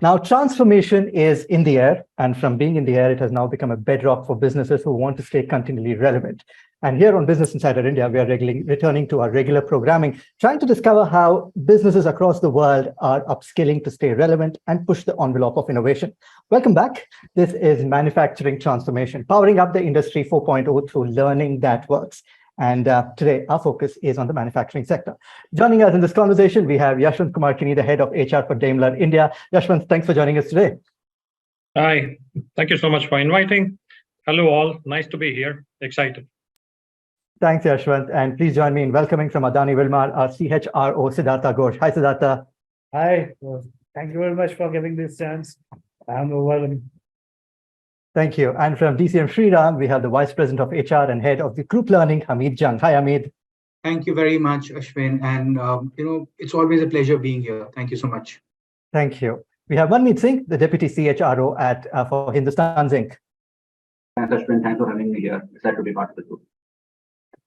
Now, transformation is in the air, and from being in the air, it has now become a bedrock for businesses who want to stay continually relevant. And here on Business Insider India, we are returning to our regular programming, trying to discover how businesses across the world are upskilling to stay relevant and push the envelope of innovation. Welcome back. This is Manufacturing Transformation, powering up the Industry 4.0 through learning that works. And today, our focus is on the manufacturing sector. Joining us in this conversation, we have Yashwant Kumar Kini, the head of HR for Daimler India. Yashwant, thanks for joining us today. Hi, thank you so much for inviting. Hello all, nice to be here, excited. Thanks, Yashwant. And please join me in welcoming from Adani Wilmar, our CHRO, Siddhartha Ghosh. Hi, Siddhartha. Hi, thank you very much for giving this chance. I'm overwhelmed. Thank you. And from DCM Shriram, we have the Vice President of HR and Head of the Group Learning, Hamid Jung. Hi, Hamid. Thank you very much, Ashwin. And, it's always a pleasure being here. Thank you so much. Thank you. We have Manmeet Singh, the Deputy CHRO for Hindustan Zinc. Thanks, Ashwin. Thanks for having me here. Excited to be part of the group.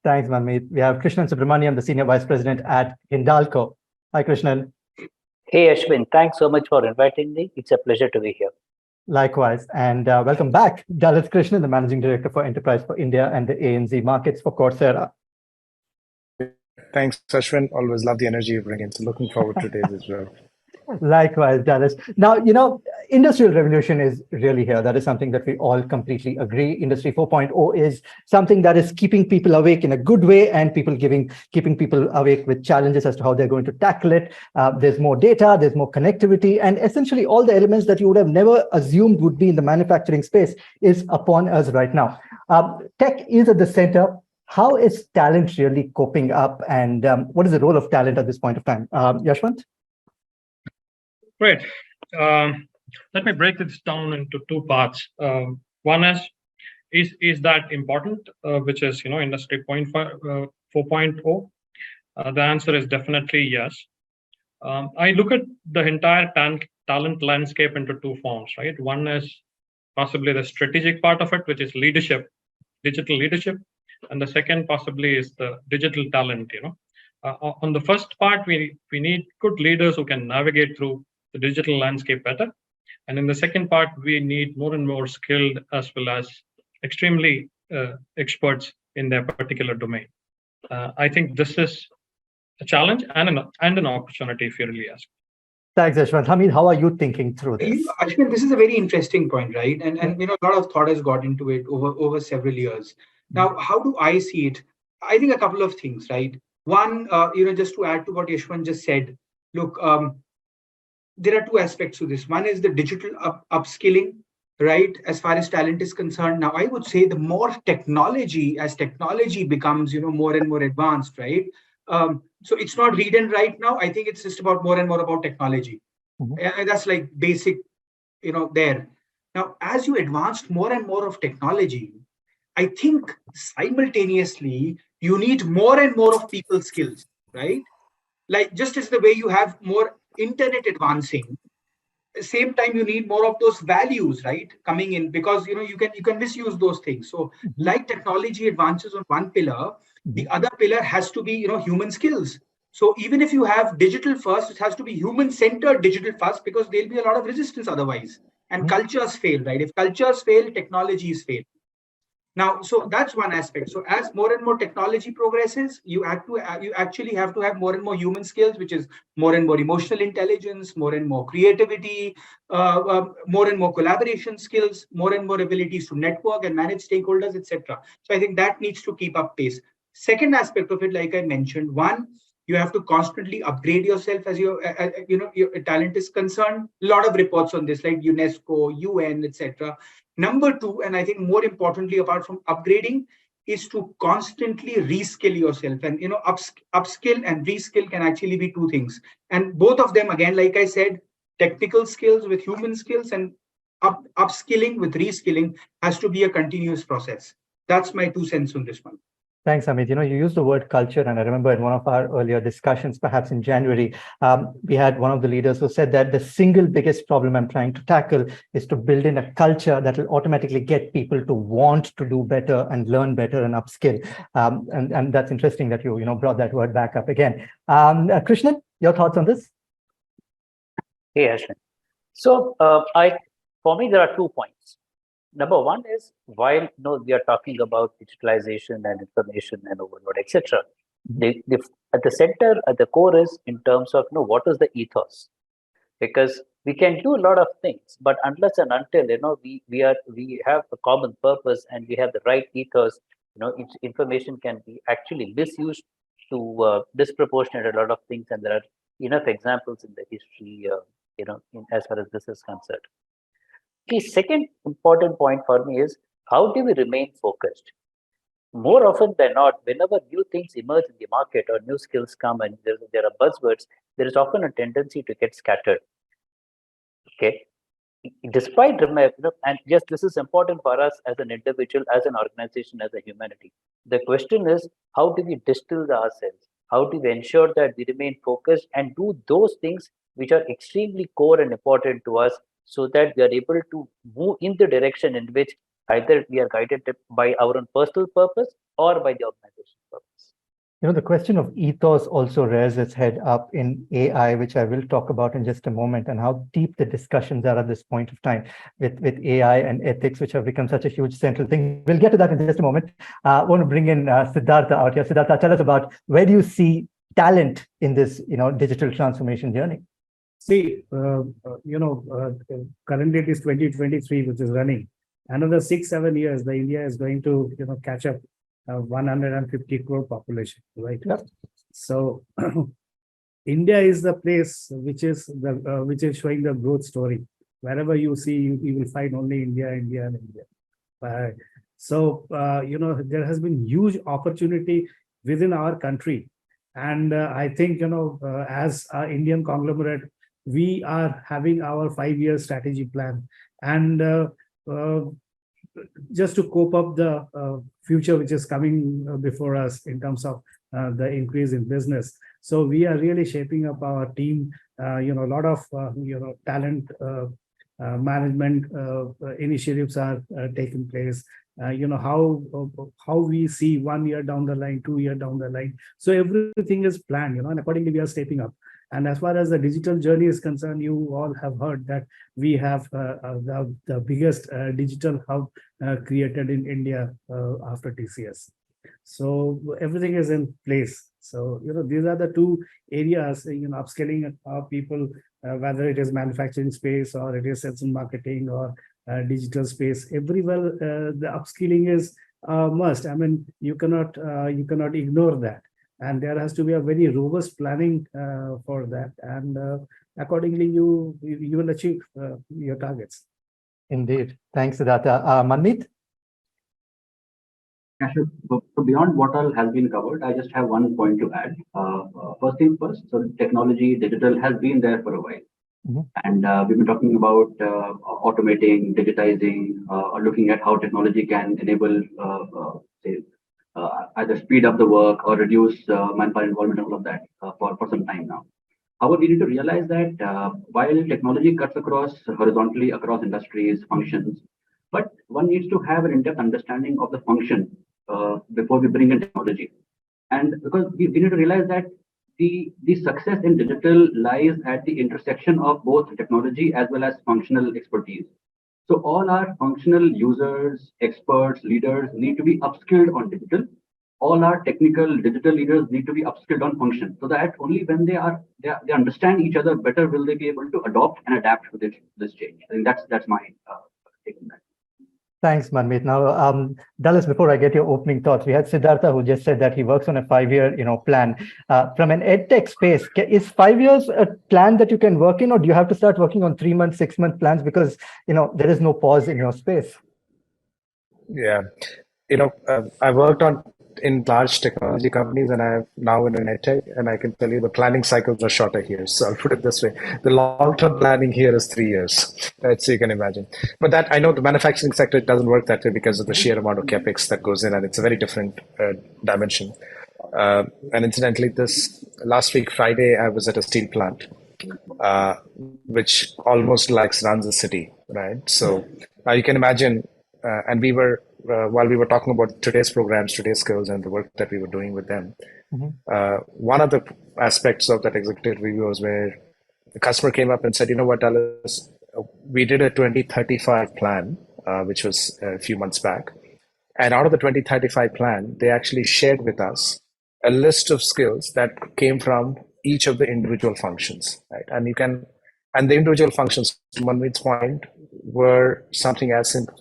Thanks, Manmeet. We have Krishnan Subramaniam, the Senior Vice President at Hindalco. Hi, Krishnan. Hey, Ashwin. Thanks so much for inviting me. It's a pleasure to be here. Likewise. And welcome back, Dalit Krishnan, the Managing Director for Enterprise for India and the ANZ markets for Coursera. Thanks, Ashwin. Always love the energy you bring in. So looking forward to today's as well. Likewise, Dallas. Now, industrial revolution is really here. That is something that we all completely agree. Industry 4.0 is something that is keeping people awake in a good way and keeping people awake with challenges as to how they're going to tackle it. There's more data, there's more connectivity, and essentially all the elements that you would have never assumed would be in the manufacturing space is upon us right now. Tech is at the center. How is talent really coping up, and what is the role of talent at this point of time? Yashwant? Great. Let me break this down into two parts. One is that important, which is Industry 4.0? The answer is definitely yes. I look at the entire talent landscape into two forms, right? One is possibly the strategic part of it, which is leadership, digital leadership, and the second possibly is the digital talent. On the first part, we need good leaders who can navigate through the digital landscape better. And in the second part, we need more and more skilled as well as extremely experts in their particular domain. I think this is a challenge and an opportunity, if you really ask. Thanks, Yashwant. Hamid, how are you thinking through this? Ashwin, this is a very interesting point, right? And a lot of thought has got into it over several years. Now, how do I see it? I think a couple of things, right? One, just to add to what Yashwant just said, look, there are two aspects to this. One is the digital upskilling, right? As far as talent is concerned. Now, I would say the more technology, as technology becomes, more and more advanced, right? So it's not read and write now. I think it's just about more and more about technology. And that's like basic, there. Now, as you advanced more and more of technology, I think simultaneously, you need more and more of people skills, right? Like just as the way you have more internet advancing, at the same time you need more of those values, right, coming in, because you can misuse those things. So like technology advances on one pillar, the other pillar has to be human skills. So even if you have digital first, it has to be human centered digital first, because there'll be a lot of resistance otherwise, and cultures fail, right? If cultures fail, technologies fail. Now, so that's one aspect. So as more and more technology progresses, you actually have to have more and more human skills, which is more and more emotional intelligence, more and more creativity, more and more collaboration skills, more and more abilities to network and manage stakeholders, etc. So I think that needs to keep up pace. Second aspect of it, like I mentioned, one, you have to constantly upgrade yourself as your talent is concerned. A lot of reports on this, like UNESCO, UN, etc. Number two, and I think more importantly, apart from upgrading, is to constantly reskill yourself. And upskill and reskill can actually be two things. And both of them, again, like I said, technical skills with human skills, and upskilling with reskilling has to be a continuous process. That's my 2 cents on this one. Thanks, Amit. You used the word culture, and I remember in one of our earlier discussions, perhaps in January, we had one of the leaders who said that the single biggest problem I'm trying to tackle is to build in a culture that will automatically get people to want to do better and learn better and upskill. And that's interesting that you brought that word back up again. Krishnan, your thoughts on this? Hey, Ashwin. So, for me, there are 2 points. Number one is while we are talking about digitalization and information and overload, etc. At the center, at the core is in terms of what is the ethos, because we can do a lot of things, but unless and until we have a common purpose and we have the right ethos, information can be actually misused to disproportionate a lot of things, and there are enough examples in the history, as far as this is concerned. The second important point for me is how do we remain focused? More often than not, whenever new things emerge in the market or new skills come and there are buzzwords, there is often a tendency to get scattered. Okay. Despite and yes, this is important for us as an individual, as an organization, as a humanity. The question is, how do we distill ourselves? How do we ensure that we remain focused and do those things which are extremely core and important to us, so that we are able to move in the direction in which either we are guided by our own personal purpose or by the organization's purpose. The question of ethos also rears its head up in AI, which I will talk about in just a moment, and how deep the discussions are at this point of time with AI and ethics, which have become such a huge central thing. We'll get to that in just a moment. I want to bring in Siddhartha out here. Siddhartha, tell us about where do you see talent in this digital transformation journey? See, currently it is 2023, which is running. Another 6-7 years, the India is going to catch up 150 crore population, right? Yep. So India is the place which is showing the growth story. Wherever you see, you will find only India, India, and India. So there has been huge opportunity within our country, and I think as an Indian conglomerate, we are having our 5-year strategy plan, and just to cope up the future which is coming before us in terms of the increase in business. So we are really shaping up our team. A lot of talent management initiatives are taking place. How we see 1 year down the line, 2 year down the line. So everything is planned, and accordingly we are stepping up. And as far as the digital journey is concerned, you all have heard that we have the biggest digital hub created in India after TCS. So everything is in place. So these are the two areas, upskilling our people, whether it is manufacturing space or it is sales and marketing or digital space. Everywhere the upskilling is must. I mean, you cannot ignore that. And there has to be a very robust planning for that, and accordingly you will achieve your targets. Indeed. Thanks, Siddhartha. Manmeet? Yeah, sure. So beyond what all has been covered, I just have one point to add. First thing first, so technology, digital has been there for a while. Mm-hmm. And we've been talking about automating, digitizing, or looking at how technology can enable, say, either speed up the work or reduce manpower involvement, all of that for some time now. However, we need to realize that while technology cuts across horizontally across industries, functions, but one needs to have an in-depth understanding of the function before we bring in technology. And because we need to realize that the success in digital lies at the intersection of both technology as well as functional expertise. So all our functional users, experts, leaders need to be upskilled on digital. All our technical digital leaders need to be upskilled on function, so that only when they understand each other better will they be able to adopt and adapt to this change. I think that's my take on that. Thanks, Manmeet. Now, Dallas, before I get your opening thoughts, we had Siddhartha who just said that he works on a 5-year, plan. From an edtech space, is 5 years a plan that you can work in, or do you have to start working on 3-month, 6-month plans because there is no pause in your space? Yeah. I worked in large technology companies, and I'm now in an edtech, and I can tell you the planning cycles are shorter here. So I'll put it this way: the long-term planning here is 3 years, right? So you can imagine. But that I know the manufacturing sector doesn't work that way because of the sheer amount of capex that goes in, and it's a very different dimension. And incidentally, this last week Friday, I was at a steel plant, which almost runs a city, right? So you can imagine, and we were. While we were talking about today's programs, today's skills, and the work that we were doing with them, one of the aspects of that executive review was where the customer came up and said, "You know what, Dallas, we did a 2035 plan, which was a few months back. And out of the 2035 plan, they actually shared with us a list of skills that came from each of the individual functions, right? And the individual functions, to Manmeet's point, were something as simple,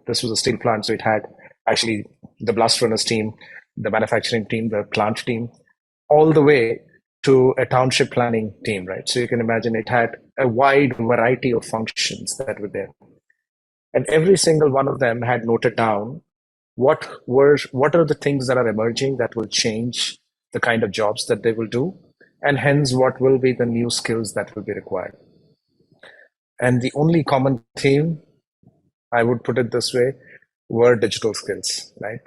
this was a steel plant, so it had actually the blast furnace team, the manufacturing team, the plant team, all the way to a township planning team, right? So you can imagine it had a wide variety of functions that were there. And every single one of them had noted down what are the things that are emerging that will change the kind of jobs that they will do, and hence what will be the new skills that will be required. And the only common theme, I would put it this way, were digital skills, right?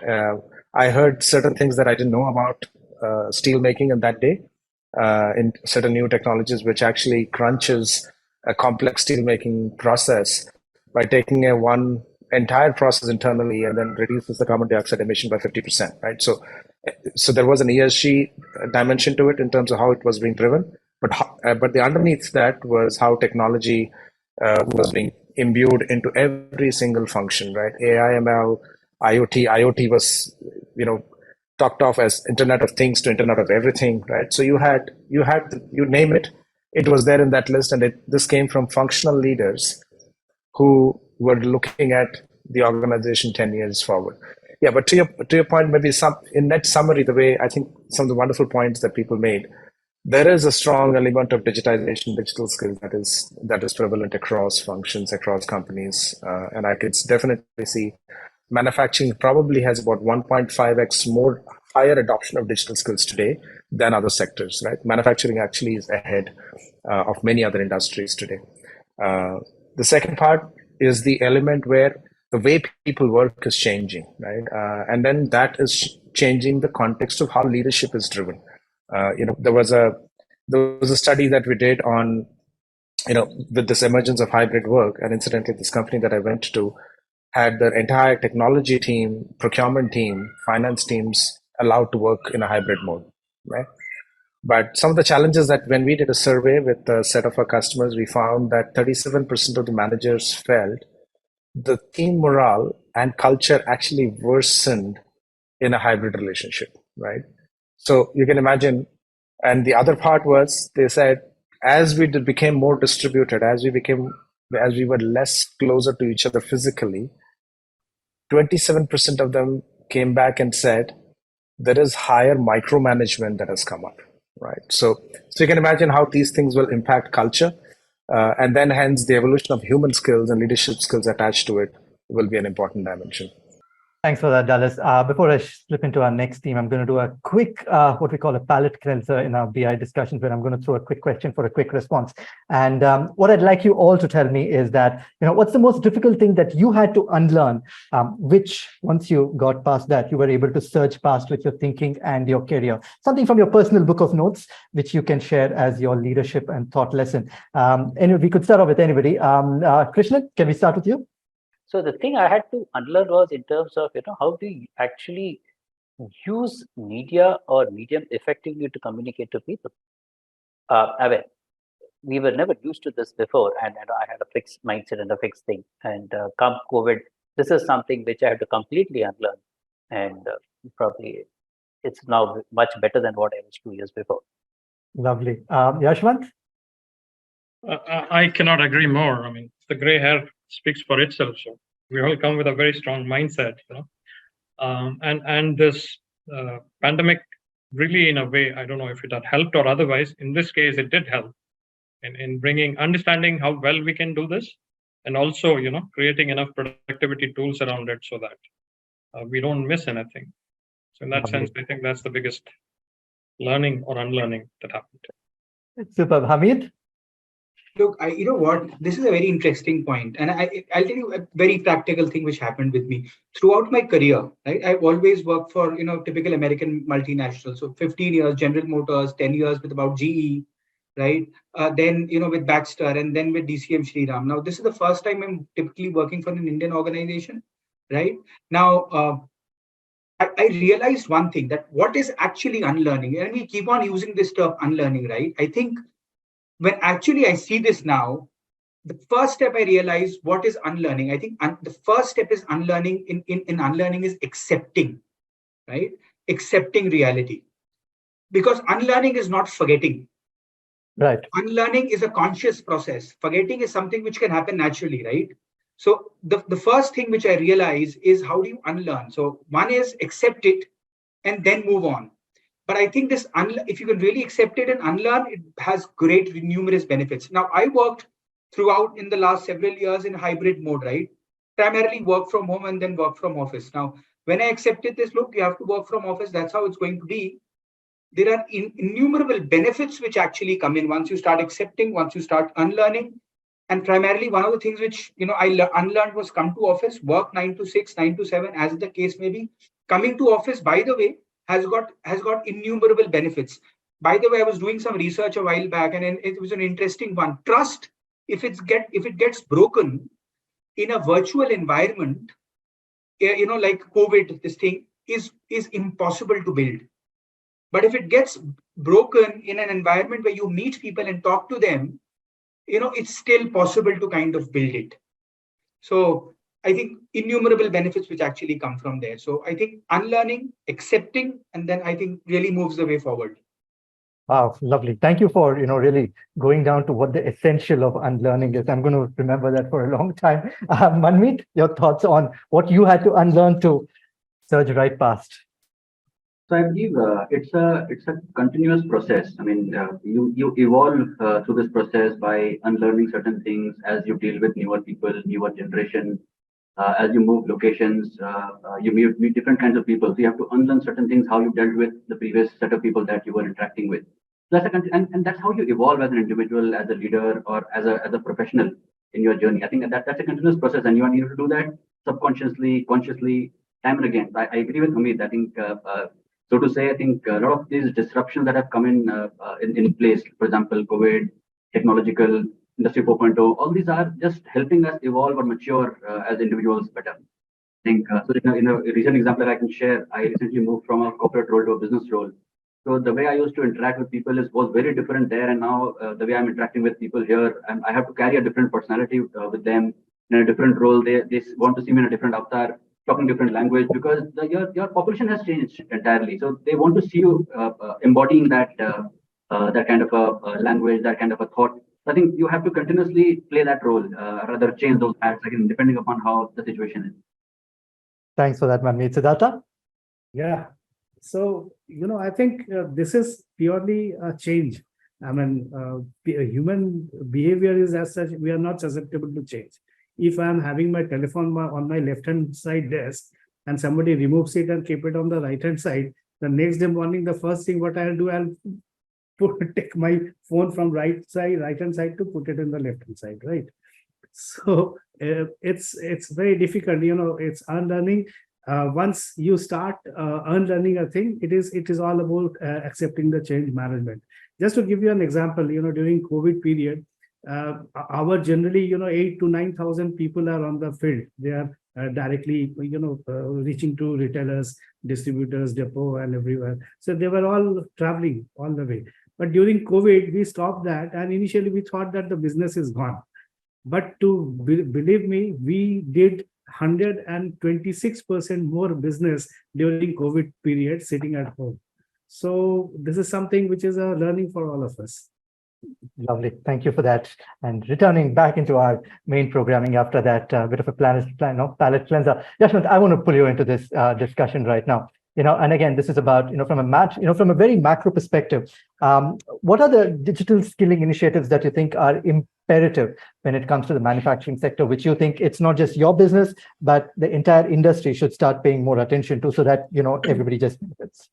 I heard certain things that I didn't know about steel making in that day, in certain new technologies, which actually crunches a complex steel making process by taking a one entire process internally and then reduces the carbon dioxide emission by 50%, right? So there was an ESG dimension to it in terms of how it was being driven, but the underneath that was how technology was being imbued into every single function, right? AI, ML, IoT. IoT was, talked of as Internet of Things to Internet of Everything, right? So you name it, it was there in that list, and this came from functional leaders who were looking at the organization 10 years forward. Yeah, but to your point, maybe in net summary, the way I think some of the wonderful points that people made, there is a strong element of digitization, digital skills that is prevalent across functions, across companies, and I could definitely see manufacturing probably has about 1.5x more higher adoption of digital skills today than other sectors, right? Manufacturing actually is ahead of many other industries today. The second part is the element where the way people work is changing, right? And then that is changing the context of how leadership is driven. There was a study that we did on, with this emergence of hybrid work, and incidentally, this company that I went to had their entire technology team, procurement team, finance teams allowed to work in a hybrid mode, right? But some of the challenges that when we did a survey with a set of our customers, we found that 37% of the managers felt the team morale and culture actually worsened in a hybrid relationship, right? So you can imagine, and the other part was they said, as we became more distributed, as we were less closer to each other physically, 27% of them came back and said there is higher micromanagement that has come up, right? So you can imagine how these things will impact culture, and then hence the evolution of human skills and leadership skills attached to it will be an important dimension. Thanks for that, Dallas. Before I slip into our next theme, I'm going to do a quick, what we call a palate cleanser in our BI discussions, where I'm going to throw a quick question for a quick response. And what I'd like you all to tell me is that, what's the most difficult thing that you had to unlearn, which once you got past that, you were able to surge past with your thinking and your career? Something from your personal book of notes, which you can share as your leadership and thought lesson. And we could start off with anybody. Krishnan, can we start with you? So the thing I had to unlearn was in terms of, how do you actually use media or medium effectively to communicate to people? I mean, we were never used to this before, and I had a fixed mindset and a fixed thing. And come COVID, this is something which I had to completely unlearn. And probably it's now much better than what I was 2 years before. Lovely. Yashwant? I cannot agree more. I mean, the gray hair speaks for itself. So we all come with a very strong mindset, and this pandemic really, in a way, I don't know if it had helped or otherwise. In this case, it did help in understanding how well we can do this, and also, creating enough productivity tools around it so that we don't miss anything. So in that sense, I think that's the biggest learning or unlearning that happened. Superb. Hamid? Look, you know what? This is a very interesting point, and I'll tell you a very practical thing which happened with me throughout my career. Right, I've always worked for typical American multinationals. So 15 years General Motors, 10 years with about GE, right? Then with Baxter, and then with DCM Shriram. Now this is the first time I'm typically working for an Indian organization, right? Now I realized one thing, that what is actually unlearning, and we keep on using this term unlearning, right? I think when actually I see this now, the first step I realized what is unlearning. I think the first step is unlearning. In unlearning is accepting, right? Accepting reality, because unlearning is not forgetting. Right. Unlearning is a conscious process. Forgetting is something which can happen naturally, right? So the first thing which I realize is, how do you unlearn? So one is accept it and then move on. But I think this, if you can really accept it and unlearn, it has great numerous benefits. Now, I worked throughout in the last several years in hybrid mode, right? Primarily work from home and then work from office. Now, when I accepted this, look, you have to work from office. That's how it's going to be. There are innumerable benefits which actually come in once you start accepting, once you start unlearning. And primarily, one of the things which I unlearned was come to office, work 9 to 6, 9 to 7, as the case may be. Coming to office, by the way, has got innumerable benefits. By the way, I was doing some research a while back, and it was an interesting one. Trust, if it gets broken in a virtual environment, like COVID, this thing is impossible to build. But if it gets broken in an environment where you meet people and talk to them, it's still possible to kind of build it. So I think innumerable benefits which actually come from there. So I think unlearning, accepting, and then I think really moves the way forward. Wow, lovely. Thank you for, really going down to what the essential of unlearning is. I'm going to remember that for a long time. Manmeet, your thoughts on what you had to unlearn to surge right past? So I believe it's a continuous process. I mean, you evolve through this process by unlearning certain things as you deal with newer people, newer generation. As you move locations, you meet different kinds of people. So you have to unlearn certain things, how you dealt with the previous set of people that you were interacting with. So and that's how you evolve as an individual, as a leader, or as a professional in your journey. I think that's a continuous process, and you need to do that subconsciously, consciously, time and again. I agree with Amit. I think. So to say, I think a lot of these disruptions that have come in place, for example, COVID, technological, Industry 4.0, all these are just helping us evolve or mature as individuals better. I think so. In a recent example that I can share, I recently moved from a corporate role to a business role. So the way I used to interact with people was very different there, and now the way I'm interacting with people here, I have to carry a different personality with them in a different role. They want to see me in a different avatar, talking different language, because your population has changed entirely. So they want to see you embodying that kind of a language, that kind of a thought. So I think you have to continuously play that role, rather change those hats again, depending upon how the situation is. Thanks for that, Manmeet. Siddhartha? Yeah. So, I think this is purely a change. I mean, human behavior is as such, we are not susceptible to change. If I'm having my telephone on my left-hand side desk and somebody removes it and keep it on the right-hand side, the next day morning, the first thing what I'll do, I'll take my phone from right-hand side to put it in the left-hand side, right? So it's very difficult, it's unlearning. Once you start unlearning a thing, it is all about accepting the change management. Just to give you an example, during COVID period, our generally 8,000 to 9,000 people are on the field. They are directly reaching to retailers, distributors, depot, and everywhere. So they were all traveling all the way. But during COVID, we stopped that, and initially we thought that the business is gone. But to believe me, we did 126% more business during COVID period sitting at home. So this is something which is a learning for all of us. Lovely. Thank you for that. And returning back into our main programming after that bit of a palate cleanser. Yashwant, I want to pull you into this discussion right now. And again, this is about, from a very macro perspective, what are the digital skilling initiatives that you think are imperative when it comes to the manufacturing sector, which you think it's not just your business, but the entire industry should start paying more attention to, so that, everybody just benefits?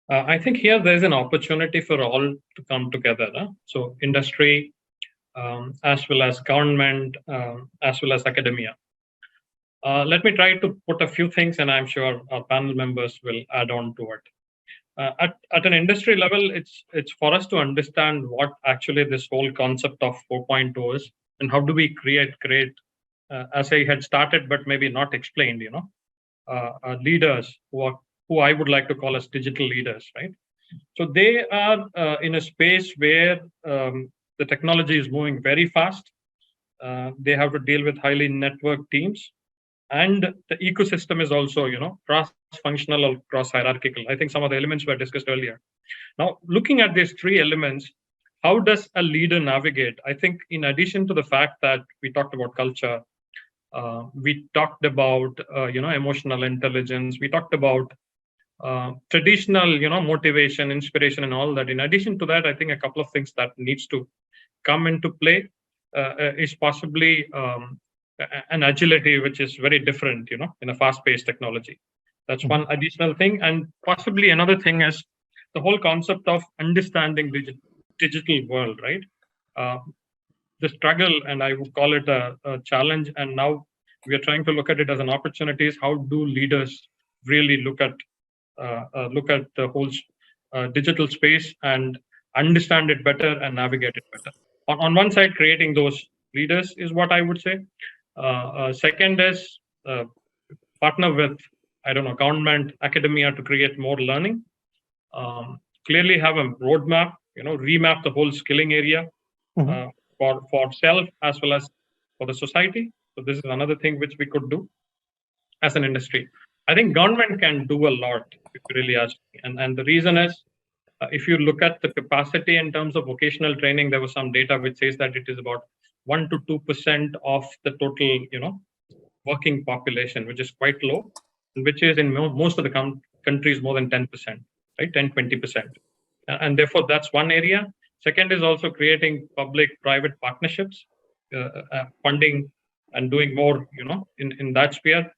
I think here there's an opportunity for all to come together. So industry, as well as government, as well as academia. Let me try to put a few things, and I'm sure our panel members will add on to it. At an industry level, it's for us to understand what actually this whole concept of 4.0 is, and how do we create, as I had started, but maybe not explained, leaders who I would like to call as digital leaders, right? So they are in a space where the technology is moving very fast. They have to deal with highly networked teams, and the ecosystem is also, cross-functional or cross-hierarchical. I think some of the elements were discussed earlier. Now, looking at these three elements, how does a leader navigate? I think in addition to the fact that we talked about culture, we talked about, emotional intelligence, we talked about traditional, motivation, inspiration, and all that. In addition to that, I think a couple of things that needs to come into play is possibly an agility, which is very different, in a fast-paced technology. That's one additional thing. And possibly another thing is the whole concept of understanding digital world, right? The struggle, and I would call it a challenge. And now we are trying to look at it as an opportunity. Is how do leaders really look at the whole digital space and understand it better and navigate it better? On one side, creating those leaders is what I would say. Second is partner with, government, academia to create more learning. Clearly have a roadmap, remap the whole skilling area for self as well as for the society. So this is another thing which we could do as an industry. I think government can do a lot, if you really ask me. And the reason is, if you look at the capacity in terms of vocational training, there was some data which says that it is about 1 to 2% of the total, working population, which is quite low, which is in most of the countries more than 10%, right? 10, 20%. And therefore, that's one area. Second is also creating public-private partnerships, funding and doing more, in that sphere.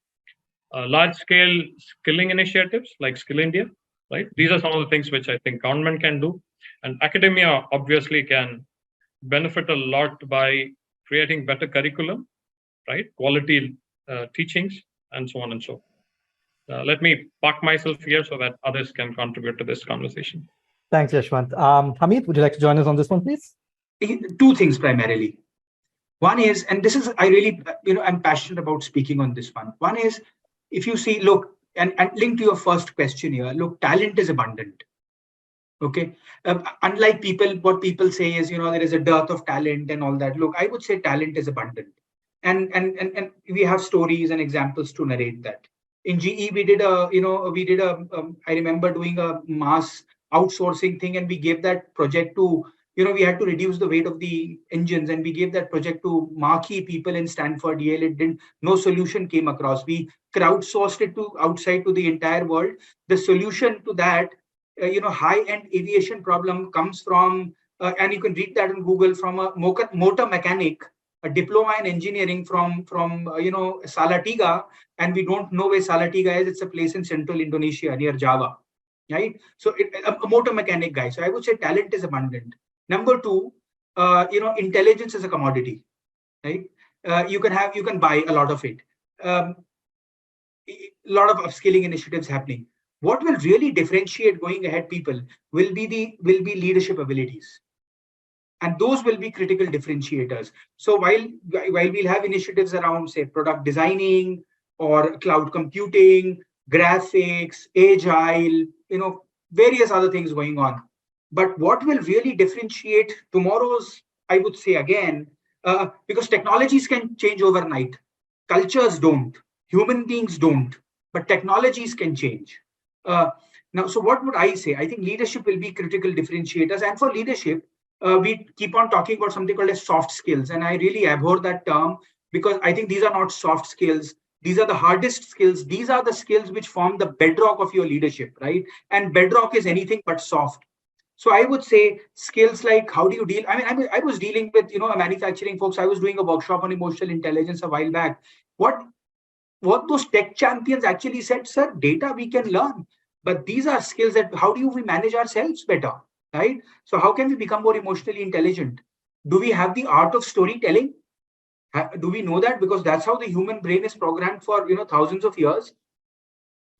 Large-scale skilling initiatives like Skill India, right? These are some of the things which I think government can do. And academia obviously can benefit a lot by creating better curriculum, right? Quality teachings, and so on and so forth. Let me park myself here so that others can contribute to this conversation. Thanks, Yashwant. Hamid, would you like to join us on this one, please? Two things primarily. One is, and this is, I really, I'm passionate about speaking on this one. One is, if you see, look, and linked to your first question here, look, talent is abundant. Okay. Unlike what people say is, there is a dearth of talent and all that. Look, I would say talent is abundant. And we have stories and examples to narrate that. In GE, we did I remember doing a mass outsourcing thing, and we gave that project to, we had to reduce the weight of the engines, and we gave that project to marquee people in Stanford, Yale. No solution came across. We crowdsourced it outside to the entire world. The solution to that, high-end aviation problem comes from, and you can read that on Google, from a motor mechanic, a diploma in engineering from Salatiga, and we don't know where Salatiga is. It's a place in central Indonesia near Java, right? So a motor mechanic guy. So I would say talent is abundant. Number two, intelligence is a commodity, right? You can buy a lot of it. A lot of upskilling initiatives happening. What will really differentiate going ahead people will be leadership abilities. And those will be critical differentiators. So while we'll have initiatives around, say, product designing or cloud computing, graphics, agile, various other things going on. But what will really differentiate tomorrow's, I would say again, because technologies can change overnight. Cultures don't. Human beings don't. But technologies can change. Now, so what would I say? I think leadership will be critical differentiators. And for leadership, we keep on talking about something called as soft skills. And I really abhor that term, because I think these are not soft skills. These are the hardest skills. These are the skills which form the bedrock of your leadership, right? And bedrock is anything but soft. So I would say skills like how do you deal? I was dealing with, a manufacturing folks. I was doing a workshop on emotional intelligence a while back. What those tech champions actually said, sir, data we can learn. But these are skills that how do we manage ourselves better? Right? So how can we become more emotionally intelligent? Do we have the art of storytelling? Do we know that? Because that's how the human brain is programmed for, thousands of years.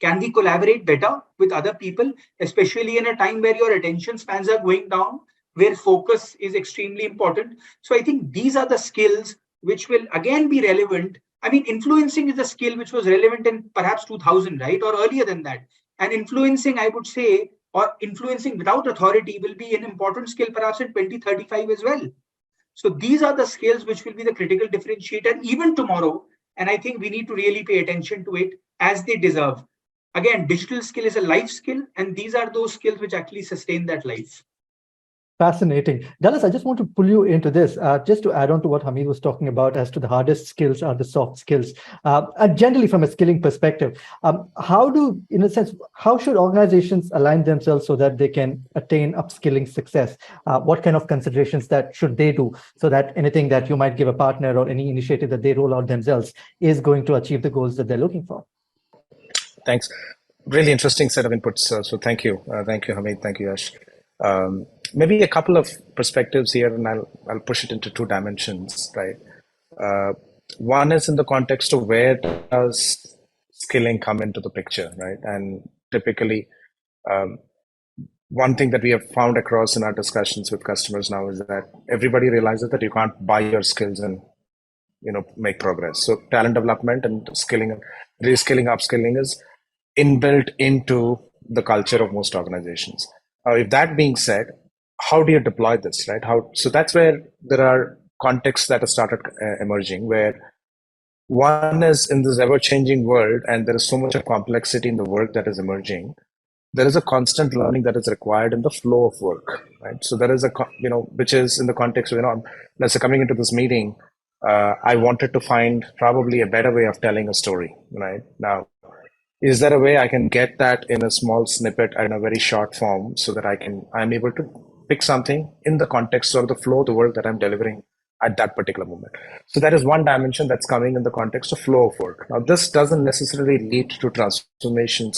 Can we collaborate better with other people, especially in a time where your attention spans are going down, where focus is extremely important? So I think these are the skills which will again be relevant. I mean, influencing is a skill which was relevant in perhaps 2000, right? Or earlier than that. And influencing, I would say, or influencing without authority will be an important skill perhaps in 2035 as well. So these are the skills which will be the critical differentiator even tomorrow. And I think we need to really pay attention to it as they deserve. Again, digital skill is a life skill, and these are those skills which actually sustain that life. Fascinating. Dallas, I just want to pull you into this, just to add on to what Hamid was talking about as to the hardest skills are the soft skills. And generally from a skilling perspective, how should organizations align themselves so that they can attain upskilling success? What kind of considerations that should they do so that anything that you might give a partner or any initiative that they roll out themselves is going to achieve the goals that they're looking for? Thanks. Really interesting set of inputs. So thank you. Thank you, Hamid. Thank you, Yash. Maybe a couple of perspectives here, and I'll push it into two dimensions, right? One is in the context of where does skilling come into the picture, right? And typically, one thing that we have found across in our discussions with customers now is that everybody realizes that you can't buy your skills and make progress. So talent development and skilling, reskilling, upskilling is inbuilt into the culture of most organizations. If that being said, how do you deploy this, right? So that's where there are contexts that have started emerging, where one is in this ever-changing world, and there is so much of complexity in the work that is emerging. There is a constant learning that is required in the flow of work, right? So there is which is in the context of, let's say coming into this meeting, I wanted to find probably a better way of telling a story, right? Now, is there a way I can get that in a small snippet in a very short form so that I'm able to pick something in the context of the flow of the work that I'm delivering at that particular moment? So that is one dimension that's coming in the context of flow of work. Now, this doesn't necessarily lead to transformation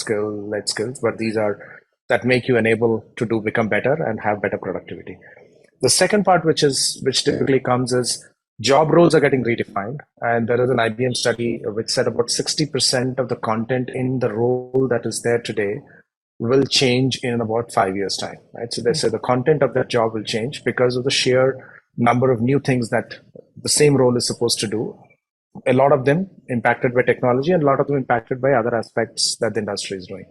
led skills, but these are that make you enable to become better and have better productivity. The second part, which typically comes, is job roles are getting redefined, and there is an IBM study which said about 60% of the content in the role that is there today will change in about 5 years' time, right? So they say the content of that job will change because of the sheer number of new things that the same role is supposed to do. A lot of them impacted by technology, and a lot of them impacted by other aspects that the industry is doing.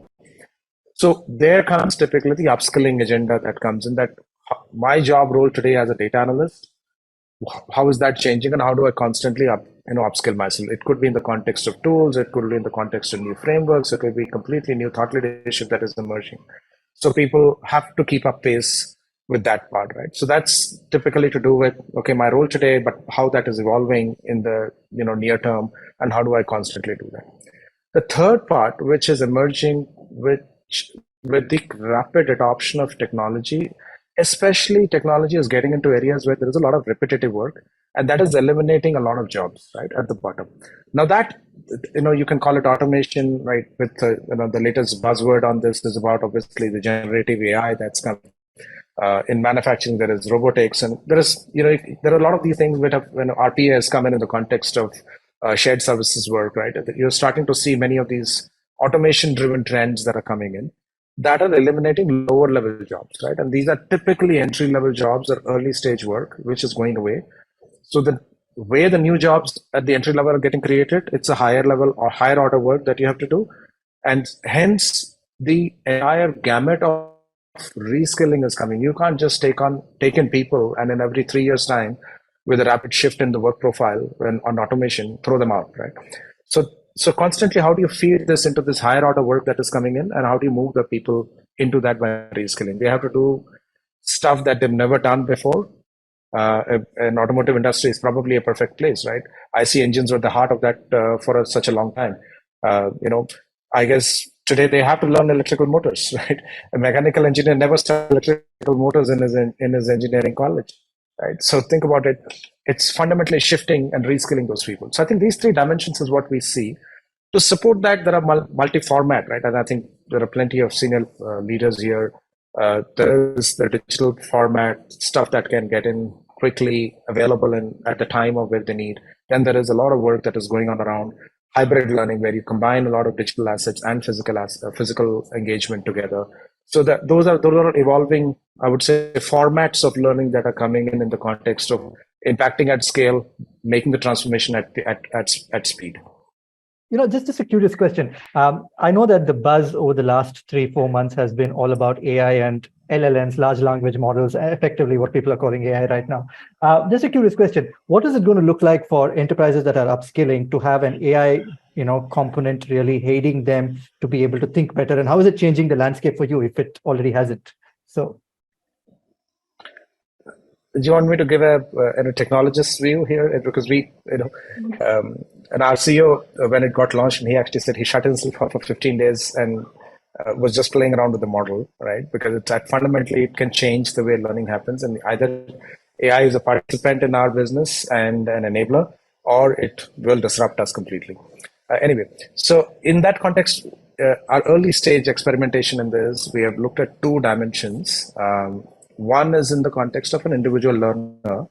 So there comes typically the upskilling agenda that comes in, that my job role today as a data analyst, how is that changing, and how do I constantly upskill myself? It could be in the context of tools, it could be in the context of new frameworks, it could be completely new thought leadership that is emerging. So people have to keep up pace with that part, right? So that's typically to do with, okay, my role today, but how that is evolving in the near term, and how do I constantly do that? The third part, which is emerging with the rapid adoption of technology, especially technology is getting into areas where there is a lot of repetitive work, and that is eliminating a lot of jobs, right, at the bottom. Now that, you can call it automation, right, with the latest buzzword on this is about obviously the generative AI that's coming. In manufacturing, there is robotics, and there are a lot of these things that have, when RPA has come in the context of shared services work, right? You're starting to see many of these automation-driven trends that are coming in that are eliminating lower level jobs, right? And these are typically entry level jobs or early stage work, which is going away. So the way the new jobs at the entry level are getting created, it's a higher level or higher order work that you have to do. And hence the entire gamut of reskilling is coming. You can't just take in people and in every 3 years time with a rapid shift in the work profile and on automation, throw them out, right? So constantly, how do you feed this into this higher order work that is coming in, and how do you move the people into that by reskilling? They have to do stuff that they've never done before. An automotive industry is probably a perfect place, right? I see engines were the heart of that for such a long time. I guess today they have to learn electrical motors, right? A mechanical engineer never studied electrical motors in his engineering college, right? So think about it. It's fundamentally shifting and reskilling those people. So I think these three dimensions is what we see. To support that, there are multi-format, right? And I think there are plenty of senior leaders here. There is the digital format, stuff that can get in quickly, available at the time of where they need. Then there is a lot of work that is going on around hybrid learning, where you combine a lot of digital assets and physical engagement together. So that those are evolving, I would say, formats of learning that are coming in the context of impacting at scale, making the transformation at speed. Just a curious question. I know that the buzz over the last 3-4 months has been all about AI and LLMs, large language models, effectively what people are calling AI right now. Just a curious question: what is it going to look like for enterprises that are upskilling to have an AI, component really aiding them to be able to think better? And how is it changing the landscape for you if it already hasn't? So. Do you want me to give a technologist view here? Because and our CEO, when it got launched, and he actually said he shut himself off for 15 days and was just playing around with the model, right? Because it's fundamentally it can change the way learning happens, and either AI is a participant in our business and an enabler, or it will disrupt us completely. Anyway, so in that context, our early stage experimentation in this, we have looked at two dimensions. One is in the context of an individual learner.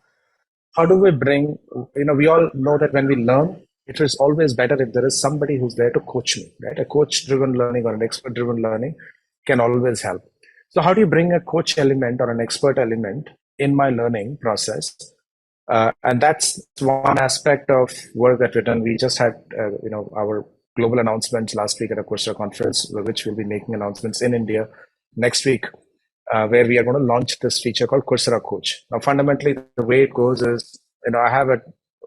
How do we bring, we all know that when we learn, it is always better if there is somebody who's there to coach me, right? A coach-driven learning or an expert-driven learning can always help. So how do you bring a coach element or an expert element in my learning process? And that's one aspect of work that we've done. We just had, our global announcements last week at a Coursera conference, which we'll be making announcements in India next week, where we are going to launch this feature called Coursera Coach. Now, fundamentally, the way it goes is,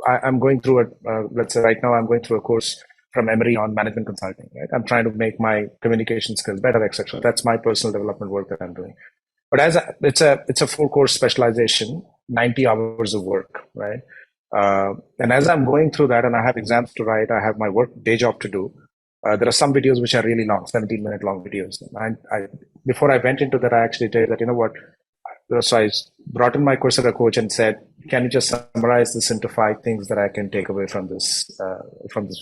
I'm going through let's say right now, I'm going through a course from Emory on management consulting, right? I'm trying to make my communication skills better, etc. That's my personal development work that I'm doing. But it's a full course specialization, 90 hours of work, right? And as I'm going through that, and I have exams to write, I have my day job to do. There are some videos which are really long, 17-minute long videos. And before I went into that, I actually did that, so I brought in my Coursera coach and said, can you just summarize this into 5 things that I can take away from this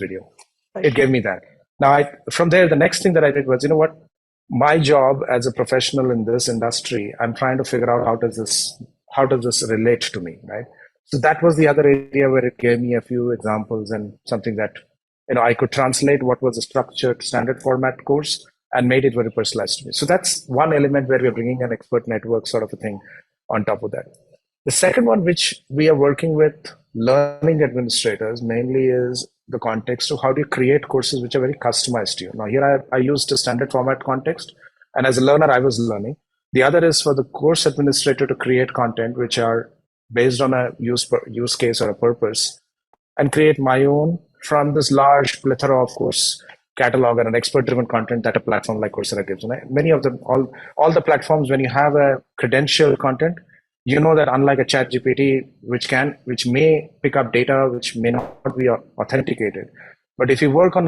video? It gave me that. Now, from there, the next thing that I did was, my job as a professional in this industry, I'm trying to figure out how does this relate to me, right? So that was the other area where it gave me a few examples and something that, I could translate what was a structured standard format course and made it very personalized to me. So that's one element where we're bringing an expert network sort of a thing on top of that. The second one, which we are working with learning administrators mainly, is the context of how do you create courses which are very customized to you. Now, here I used a standard format context, and as a learner, I was learning. The other is for the course administrator to create content which are based on a use case or a purpose, and create my own from this large plethora of course catalog and an expert-driven content that a platform like Coursera gives. And many of them, all the platforms, when you have a credentialed content, that unlike a chat GPT, which may pick up data which may not be authenticated, but if you work on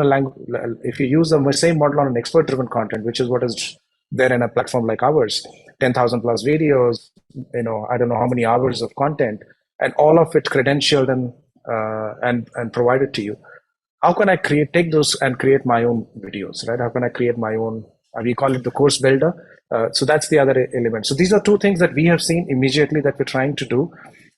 if you use the same model on an expert-driven content, which is what is there in a platform like ours, 10,000 plus videos, I don't know how many hours of content, and all of it credentialed and provided to you. How can I take those and create my own videos, right? How can I create my own, we call it the course builder. So that's the other element. So these are two things that we have seen immediately that we're trying to do.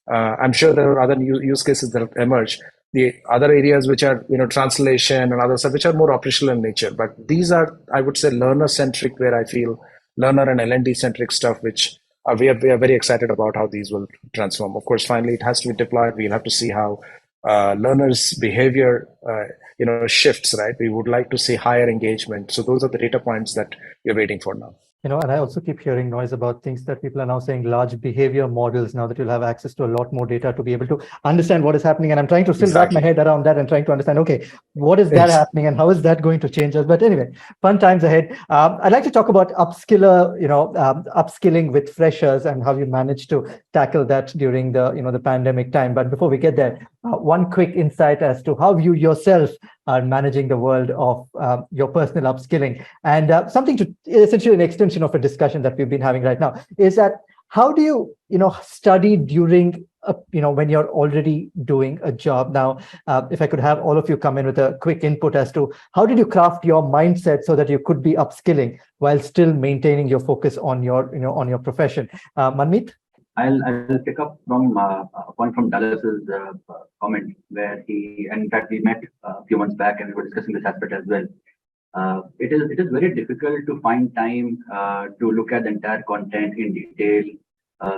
I'm sure there are other use cases that have emerged. The other areas which are, translation and other stuff, which are more operational in nature. But these are, I would say, learner-centric, where I feel learner and L&D-centric stuff, which we are very excited about how these will transform. Of course, finally, it has to be deployed. We'll have to see how learners' behavior, shifts, right? We would like to see higher engagement. So those are the data points that we're waiting for now. And I also keep hearing noise about things that people are now saying large behavior models, now that you'll have access to a lot more data to be able to understand what is happening. And I'm trying to still wrap my head around that and trying to understand, okay, what is that happening and how is that going to change us? But anyway, fun times ahead. I'd like to talk about upskilling with freshers and how you managed to tackle that during the pandemic time. But before we get there, one quick insight as to how you yourself are managing the world of your personal upskilling. And something to essentially an extension of a discussion that we've been having right now is that how do you, study during, when you're already doing a job? Now, if I could have all of you come in with a quick input as to how did you craft your mindset so that you could be upskilling while still maintaining your focus on your, on your profession? Manmeet? I'll pick up from a point from Dallas's comment where and in fact we met a few months back and we were discussing this aspect as well. It is very difficult to find time to look at the entire content in detail,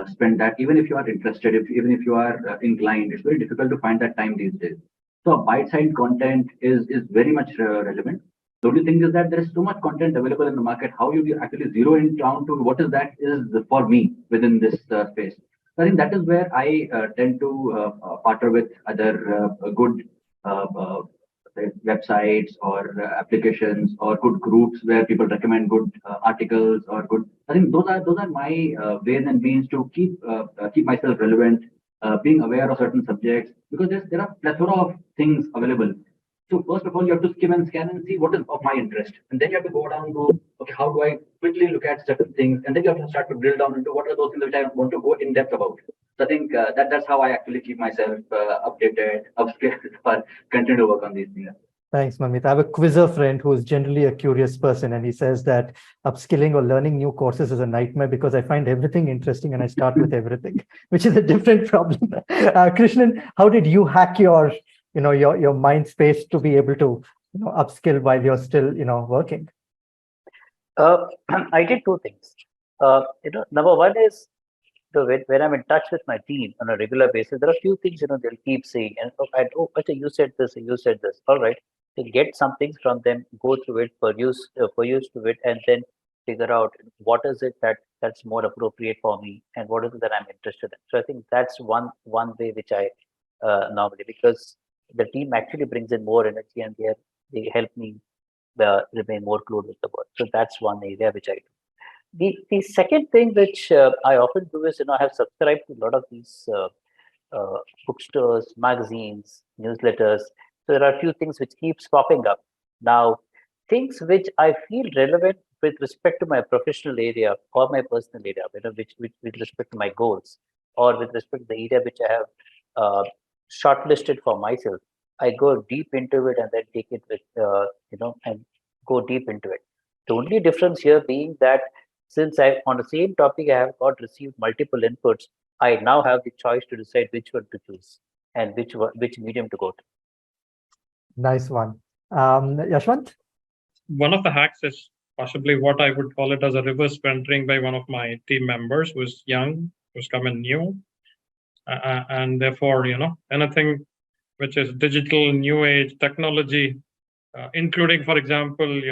spend that, even if you are interested, even if you are inclined, it's very difficult to find that time these days. So bite-sized content is very much relevant. The only thing is that there is so much content available in the market. How you actually zero in down to what is that is for me within this space. So I think that is where I tend to partner with other good uh, uh, say websites or applications or good groups where people recommend good articles or good. I think those are my ways and means to keep myself relevant, being aware of certain subjects because there are plethora of things available. So first of all, you have to skim and scan and see what is of my interest, and then you have to go down to okay, how do I quickly look at certain things, and then you have to start to drill down into what are those things which I want to go in depth about. So I think that's how I actually keep myself updated, upskilled, or continue to work on these things. Thanks, Mamit. I have a quizzer friend who is generally a curious person, and he says that upskilling or learning new courses is a nightmare because I find everything interesting and I start with everything, which is a different problem. Krishnan, how did you hack your, your mind space to be able to, upskill while you're still, working? I did two things. Number one is when I'm in touch with my team on a regular basis, there are a few things they'll keep saying, and okay, you said this, you said this. All right, to get some things from them, go through it, peruse to it, and then figure out what is it that's more appropriate for me, and what is it that I'm interested in. So I think that's one way which I normally, because the team actually brings in more energy and they help me remain more close with the work. So that's one area which I do. The second thing which I often do is, I have subscribed to a lot of these bookstores, magazines, newsletters. So there are a few things which keeps popping up. Now, things which I feel relevant with respect to my professional area or my personal area, which with respect to my goals or with respect to the area which I have shortlisted for myself. I go deep into it and then take it with, and go deep into it. The only difference here being that since on the same topic I have received multiple inputs, I now have the choice to decide which one to choose and which medium to go to. Nice one. Yashwant? One of the hacks is possibly what I would call it as a reverse mentoring by one of my team members who's young, who's come in new. And therefore, anything which is digital, new age technology, including, for example,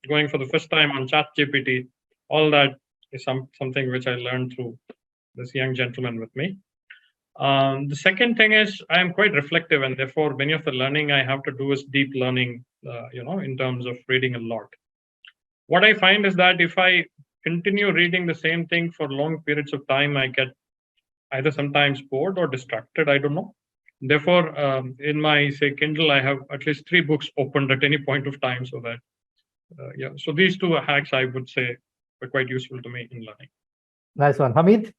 going for the first time on ChatGPT, all that is something which I learned through this young gentleman with me. The second thing is I am quite reflective, and therefore many of the learning I have to do is deep learning, in terms of reading a lot. What I find is that if I continue reading the same thing for long periods of time, I get either sometimes bored or distracted. I don't know. Therefore, in my, say, Kindle, I have at least 3 books opened at any point of time, so that, So these two hacks, I would say, were quite useful to me in learning. Nice one. Hamid?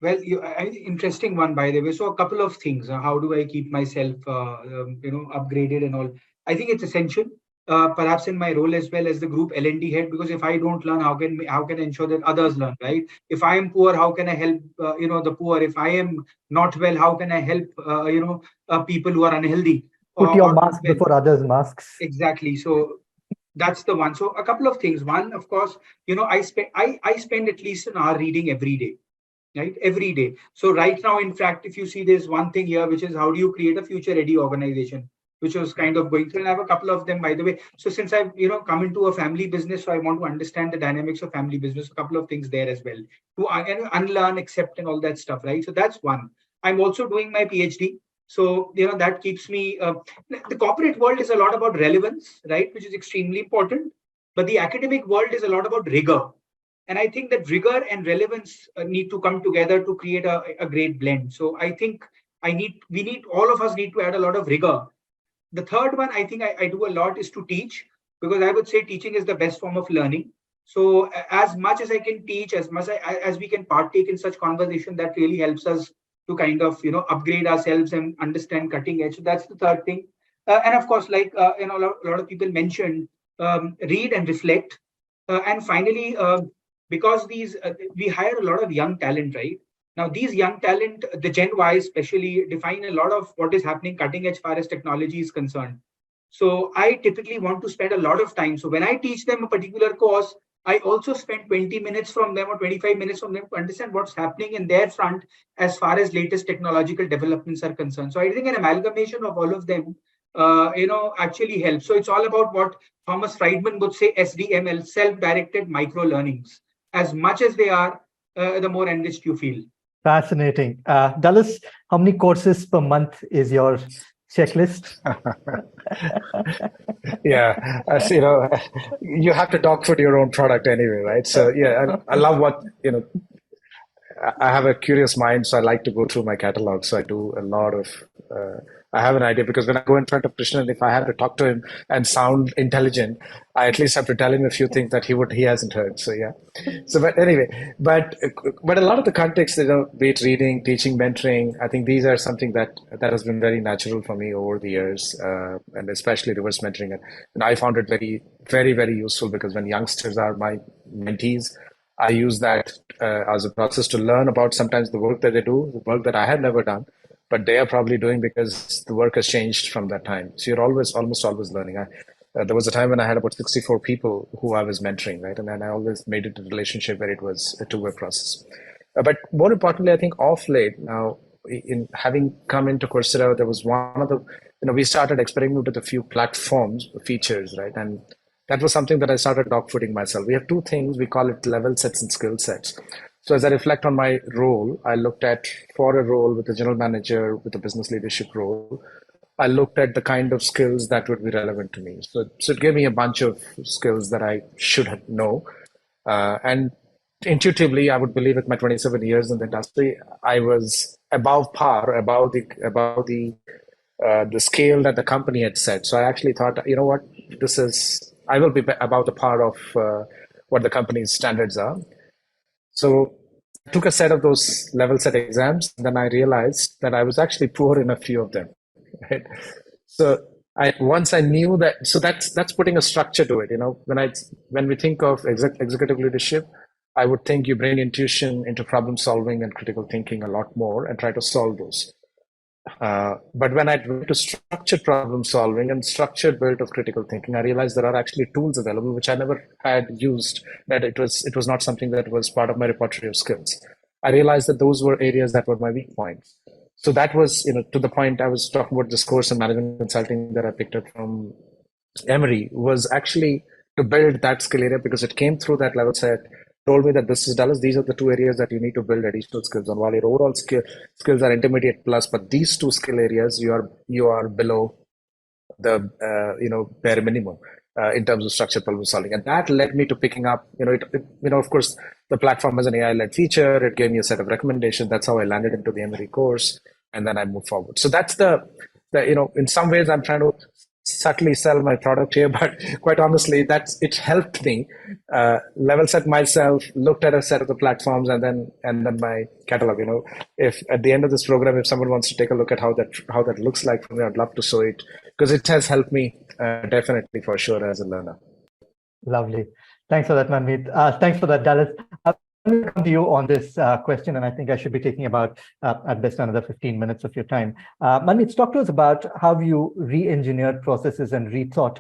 Well, interesting one, by the way. So a couple of things. How do I keep myself, upgraded and all? I think it's essential, perhaps in my role as well as the group L&D head, because if I don't learn, how can I ensure that others learn, right? If I am poor, how can I help, the poor? If I am not well, how can I help, people who are unhealthy? Put your or mask well? before others' masks. Exactly. So that's the one. So a couple of things. One, of course, I spend at least an hour reading every day. Right, every day. So right now, in fact, if you see, there's one thing here, which is how do you create a future ready organization, which was kind of going through, and I have a couple of them, by the way. So since I've come into a family business, so I want to understand the dynamics of family business, a couple of things there as well to unlearn, accept, and all that stuff, right? So that's one. I'm also doing my PhD. So that keeps me the corporate world is a lot about relevance, right, which is extremely important, but the academic world is a lot about rigor. And I think that rigor and relevance need to come together to create a great blend. So I think all of us need to add a lot of rigor. The third one I think I do a lot is to teach, because I would say teaching is the best form of learning. So as much as I can teach, as much as we can partake in such conversation, that really helps us to kind of upgrade ourselves and understand cutting edge. So that's the third thing. And of course, like a lot of people mentioned, read and reflect. And finally, because we hire a lot of young talent, right? Now, these young talent, the Gen Y especially, define a lot of what is happening cutting edge far as technology is concerned. So I typically want to spend a lot of time. So when I teach them a particular course, I also spend 20 minutes from them or 25 minutes from them to understand what's happening in their front as far as latest technological developments are concerned. So I think an amalgamation of all of them actually help. So it's all about what Thomas Friedman would say, SDML, self-directed micro learnings. As much as they are, the more enriched you feel. Fascinating. Dallas, how many courses per month is your checklist? Yeah, as you know, you have to dog food your own product anyway, right? So yeah, I love what, I have a curious mind, so I like to go through my catalog. So I do a lot of. I have an idea because when I go in front of Krishnan, if I have to talk to him and sound intelligent, I at least have to tell him a few things that he hasn't heard. So yeah. So but anyway, but a lot of the context, be it reading, teaching, mentoring, I think these are something that has been very natural for me over the years, and especially reverse mentoring. And I found it very, very, very useful because when youngsters are my mentees, I use that as a process to learn about sometimes the work that they do, the work that I had never done, but they are probably doing because the work has changed from that time. So you're almost always learning. There was a time when I had about 64 people who I was mentoring, right? And then I always made it a relationship where it was a two-way process. But more importantly, I think off late now, in having come into Coursera, there was one of the, we started experimenting with a few platforms, features, right? And that was something that I started dogfooding myself. We have two things, we call it level sets and skill sets. So as I reflect on my role, I looked at for a role with a general manager, with a business leadership role, I looked at the kind of skills that would be relevant to me. So it gave me a bunch of skills that I should know. And intuitively, I would believe with my 27 years in the industry, I was above par, above the scale that the company had set. So I actually thought, you know what, I will be above the par of what the company's standards are. So I took a set of those level set exams, and then I realized that I was actually poor in a few of them. Right? So once I knew that, so that's putting a structure to it. When we think of executive leadership, I would think you bring intuition into problem solving and critical thinking a lot more and try to solve those. But when I went to structured problem solving and structured build of critical thinking, I realized there are actually tools available which I never had used. That it was not something that was part of my repertoire of skills. I realized that those were areas that were my weak points. So that was, to the point I was talking about this course in management consulting that I picked up from Emory was actually to build that skill area because it came through that level set, told me that this is Dallas, these are the two areas that you need to build additional skills on. While your overall skills are intermediate plus, but these two skill areas you are below the bare minimum in terms of structured problem solving, and that led me to picking up. Of course, the platform is an AI-led feature. It gave me a set of recommendations. That's how I landed into the Emory course, and then I moved forward. So that's the in some ways I'm trying to subtly sell my product here, but quite honestly, it helped me level set myself, looked at a set of the platforms, and then my catalog. If at the end of this program, if someone wants to take a look at how that looks like for me, I'd love to show it because it has helped me definitely for sure as a learner. Lovely. Thanks for that, Manmeet. Thanks for that, Dallas. I'm going to come to you on this question, and I think I should be taking about at best another 15 minutes of your time. Manmeet, talk to us about how you re-engineered processes and rethought,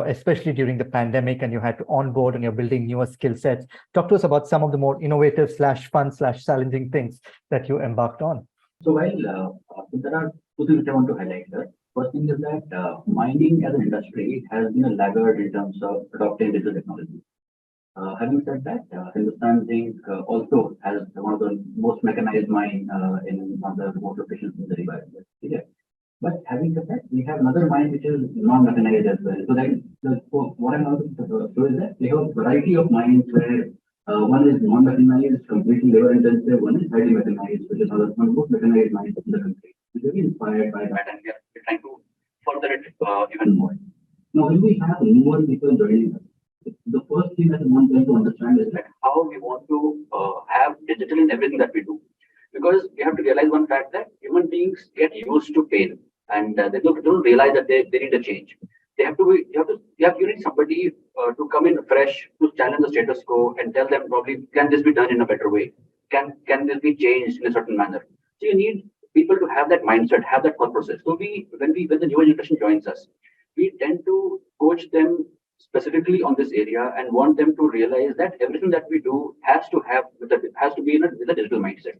especially during the pandemic, and you had to onboard and you're building newer skill sets. Talk to us about some of the more innovative / challenging things that you embarked on. So while there are two things which I want to highlight here. First thing is that mining as an industry has been a laggard in terms of adopting digital technology. Having said that, Hindustan Zinc also has one of the most mechanized mine in one of the remote locations in the river. But having said that, we have another mine which is non-mechanized as well. So what I'm going to show is that we have a variety of mines where one is non-mechanized, completely labor intensive, one is highly mechanized, which is one of the most mechanized mines in the country. We're really inspired by that, and we're trying to further it even more. Now, when we have more people joining us, the first thing that we want them to understand is that how we want to have digital in everything that we do. Because we have to realize one fact that human beings get used to pain, and they don't realize that they need a change. You need somebody to come in fresh, to challenge the status quo and tell them probably, can this be done in a better way? Can this be changed in a certain manner? So you need people to have that mindset, have that thought process. So when the newer generation joins us, we tend to coach them specifically on this area and want them to realize that everything that we do has to be with a digital mindset.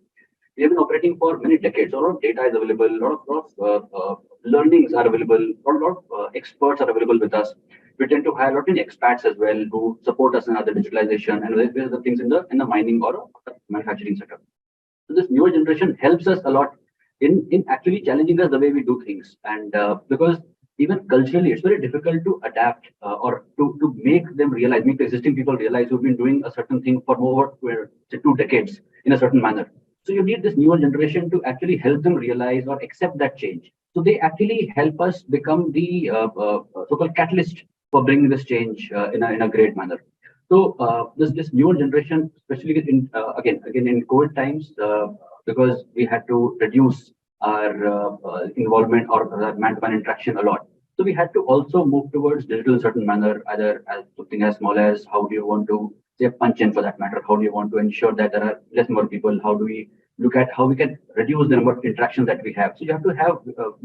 we have been operating for many decades. A lot of data is available, a lot of learnings are available, a lot of experts are available with us. We tend to hire a lot of expats as well who support us in other digitalization and various other things in the mining or manufacturing setup. So this newer generation helps us a lot in actually challenging us the way we do things. And because even culturally, it's very difficult to adapt or to make them realize, make the existing people realize who've been doing a certain thing for over say 2 decades in a certain manner. So you need this newer generation to actually help them realize or accept that change. So they actually help us become the so-called catalyst for bringing this change in a great manner. So this newer generation, especially again in COVID times, because we had to reduce our involvement or man-to-man interaction a lot. So we had to also move towards digital in a certain manner, either as something as small as how do you want to say punch in for that matter? How do you want to ensure that there are less more people? How do we look at how we can reduce the number of interactions that we have? So you have to have